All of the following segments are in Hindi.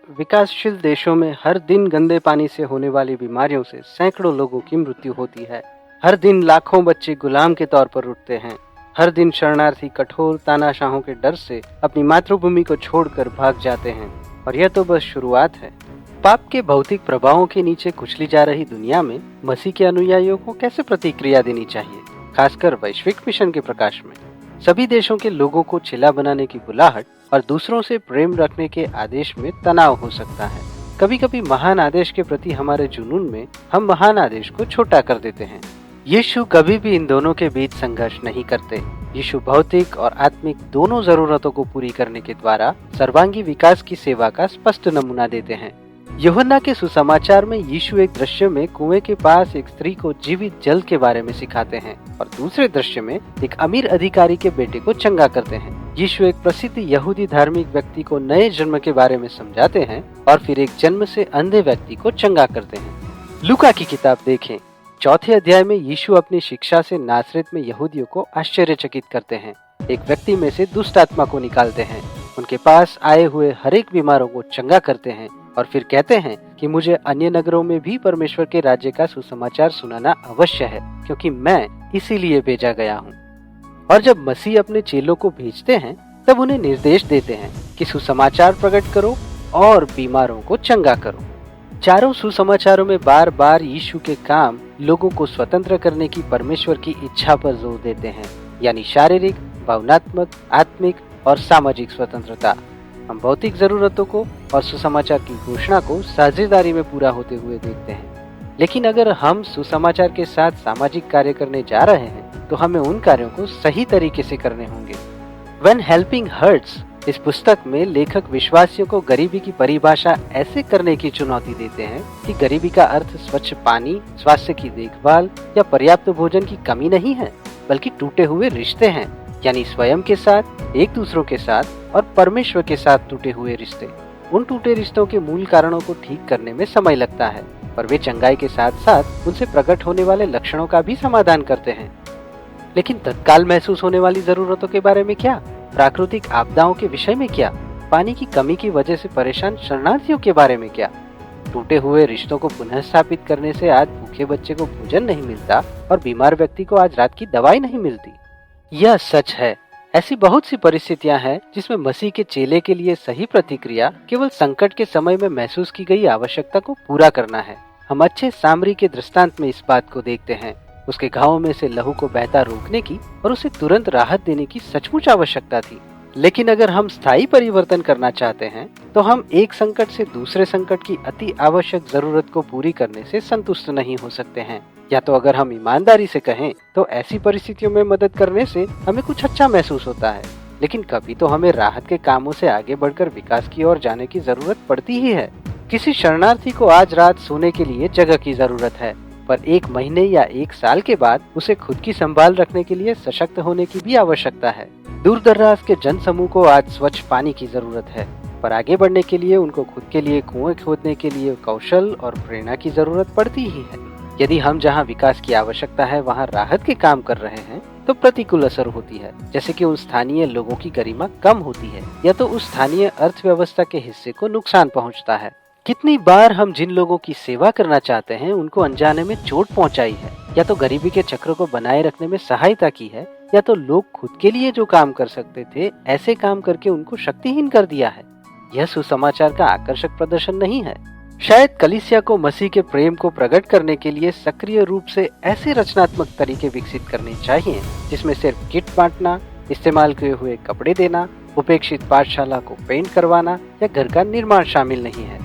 विकासशील देशों में हर दिन गंदे पानी से होने वाली बीमारियों से सैकड़ों लोगों की मृत्यु होती है। हर दिन लाखों बच्चे गुलाम के तौर पर उठते हैं। हर दिन शरणार्थी कठोर तानाशाहों के डर से अपनी मातृभूमि को छोड़कर भाग जाते हैं। और यह तो बस शुरुआत है। पाप के भौतिक प्रभावों के नीचे कुचली जा रही दुनिया में मसीह के अनुयायियों को कैसे प्रतिक्रिया देनी चाहिए, खासकर वैश्विक मिशन के प्रकाश में। सभी देशों के लोगों को चिल्ला बनाने की बुलाहट और दूसरों से प्रेम रखने के आदेश में तनाव हो सकता है। कभी कभी महान आदेश के प्रति हमारे जुनून में हम महान आदेश को छोटा कर देते हैं। यीशु कभी भी इन दोनों के बीच संघर्ष नहीं करते। यीशु भौतिक और आत्मिक दोनों जरूरतों को पूरी करने के द्वारा सर्वांगी विकास की सेवा का स्पष्ट नमूना देते हैं। यूहन्ना के सुसमाचार में यीशु एक दृश्य में कुएं के पास एक स्त्री को जीवित जल के बारे में सिखाते हैं और दूसरे दृश्य में एक अमीर अधिकारी के बेटे को चंगा करते हैं। यीशु एक प्रसिद्ध यहूदी धार्मिक व्यक्ति को नए जन्म के बारे में समझाते हैं और फिर एक जन्म से अंधे व्यक्ति को चंगा करते हैं। लूका की किताब देखें। चौथे अध्याय में यीशु अपनी शिक्षा से नासरत में यहूदियों को आश्चर्यचकित करते हैं। एक व्यक्ति में से दुष्ट आत्मा को निकालते हैं, उनके पास आए हुए हर एक बीमारों को चंगा करते हैं और फिर कहते हैं कि मुझे अन्य नगरों में भी परमेश्वर के राज्य का सुसमाचार सुनाना अवश्य है, क्योंकि मैं इसीलिए भेजा गया हूँ। और जब मसीह अपने चेलों को भेजते हैं तब उन्हें निर्देश देते हैं कि सुसमाचार प्रकट करो और बीमारों को चंगा करो। चारों सुसमाचारों में बार बार यीशु के काम लोगों को स्वतंत्र करने की परमेश्वर की इच्छा पर जोर देते हैं, यानी शारीरिक, भावनात्मक, आत्मिक और सामाजिक स्वतंत्रता। हम भौतिक जरूरतों को और सुसमाचार की घोषणा को साझेदारी में पूरा होते हुए देखते हैं। लेकिन अगर हम सुसमाचार के साथ सामाजिक कार्य करने जा रहे हैं तो हमें उन कार्यों को सही तरीके से करने होंगे। When Helping Hurts इस पुस्तक में लेखक विश्वासियों को गरीबी की परिभाषा ऐसे करने की चुनौती देते हैं कि गरीबी का अर्थ स्वच्छ पानी, स्वास्थ्य की देखभाल या पर्याप्त भोजन की कमी नहीं है, बल्कि टूटे हुए रिश्ते हैं, यानी स्वयं के साथ, एक दूसरों के साथ और परमेश्वर के साथ टूटे हुए रिश्ते। उन टूटे रिश्तों के मूल कारणों को ठीक करने में समय लगता है, पर वे चंगाई के साथ साथ उनसे प्रकट होने वाले लक्षणों का भी समाधान करते हैं। लेकिन तत्काल महसूस होने वाली जरूरतों के बारे में क्या? प्राकृतिक आपदाओं के विषय में क्या? पानी की कमी की वजह से परेशान शरणार्थियों के बारे में क्या? टूटे हुए रिश्तों को पुनः स्थापित करने से आज भूखे बच्चे को भोजन नहीं मिलता और बीमार व्यक्ति को आज रात की दवाई नहीं मिलती। यह सच है। ऐसी बहुत सी परिस्थितियां हैं जिसमें मसीह के चेले के लिए सही प्रतिक्रिया केवल संकट के समय में महसूस की गई आवश्यकता को पूरा करना है। हम अच्छे सामरी के दृष्टांत में इस बात को देखते हैं। उसके घावों में से लहू को बहता रोकने की और उसे तुरंत राहत देने की सचमुच आवश्यकता थी। लेकिन अगर हम स्थायी परिवर्तन करना चाहते हैं तो हम एक संकट से दूसरे संकट की अति आवश्यक जरूरत को पूरी करने से संतुष्ट नहीं हो सकते हैं। या तो अगर हम ईमानदारी से कहें तो ऐसी परिस्थितियों में मदद करने से हमें कुछ अच्छा महसूस होता है, लेकिन कभी तो हमें राहत के कामों से आगे बढ़कर विकास की ओर जाने की जरूरत पड़ती ही है। किसी शरणार्थी को आज रात सोने के लिए जगह की जरूरत है, पर 1 महीने या 1 साल के बाद उसे खुद की संभाल रखने के लिए सशक्त होने की भी आवश्यकता है। दूर दराज के जन समूह को आज स्वच्छ पानी की जरूरत है, पर आगे बढ़ने के लिए उनको खुद के लिए कुएं खोदने के लिए कौशल और प्रेरणा की जरूरत पड़ती ही है। यदि हम जहां विकास की आवश्यकता है वहां राहत के काम कर रहे हैं तो प्रतिकूल असर होती है, जैसे कि उन स्थानीय लोगों की गरिमा कम होती है या तो उस स्थानीय अर्थव्यवस्था के हिस्से को नुकसान पहुंचता है। कितनी बार हम जिन लोगों की सेवा करना चाहते हैं उनको अनजाने में चोट पहुंचाई है, या तो गरीबी के चक्र को बनाए रखने में सहायता की है, या तो लोग खुद के लिए जो काम कर सकते थे ऐसे काम करके उनको शक्तिहीन कर दिया है। यह सुसमाचार का आकर्षक प्रदर्शन नहीं है। शायद कलीसिया को मसीह के प्रेम को प्रकट करने के लिए सक्रिय रूप से ऐसे रचनात्मक तरीके विकसित करने चाहिए जिसमें सिर्फ किट बांटना, इस्तेमाल किए हुए कपड़े देना, उपेक्षित पाठशाला को पेंट करवाना या घर का निर्माण शामिल नहीं है।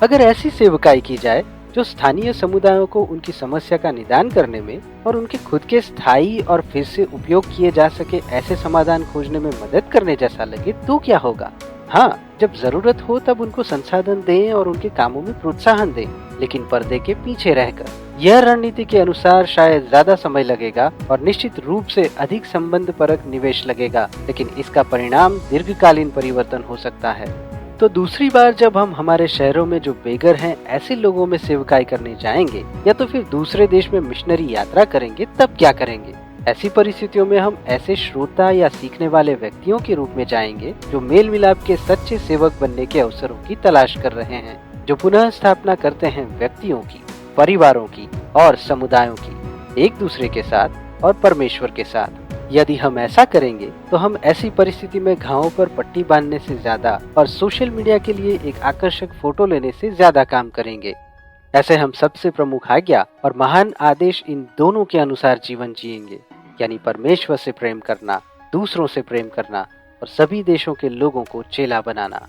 अगर ऐसी सेवकाई की जाए जो स्थानीय समुदायों को उनकी समस्या का निदान करने में और उनके खुद के स्थायी और फिर से उपयोग किए जा सके ऐसे समाधान खोजने में मदद करने जैसा लगे तो क्या होगा? हाँ, जब जरूरत हो तब उनको संसाधन दें और उनके कामों में प्रोत्साहन दें, लेकिन पर्दे के पीछे रहकर। यह रणनीति के अनुसार शायद ज्यादा समय लगेगा और निश्चित रूप से अधिक संबंध परक निवेश लगेगा, लेकिन इसका परिणाम दीर्घकालीन परिवर्तन हो सकता है। तो दूसरी बार जब हम हमारे शहरों में जो बेघर हैं ऐसे लोगों में सेवकाई करने जाएंगे या तो फिर दूसरे देश में मिशनरी यात्रा करेंगे तब क्या करेंगे? ऐसी परिस्थितियों में हम ऐसे श्रोता या सीखने वाले व्यक्तियों के रूप में जाएंगे जो मेल मिलाप के सच्चे सेवक बनने के अवसरों की तलाश कर रहे हैं, जो पुनः स्थापना करते हैं व्यक्तियों की, परिवारों की और समुदायों की, एक दूसरे के साथ और परमेश्वर के साथ। यदि हम ऐसा करेंगे तो हम ऐसी परिस्थिति में घावों पर पट्टी बांधने से ज्यादा और सोशल मीडिया के लिए एक आकर्षक फोटो लेने से ज्यादा काम करेंगे। ऐसे हम सबसे प्रमुख आज्ञा और महान आदेश इन दोनों के अनुसार जीवन जिएंगे, यानी परमेश्वर से प्रेम करना, दूसरों से प्रेम करना और सभी देशों के लोगों को चेला बनाना।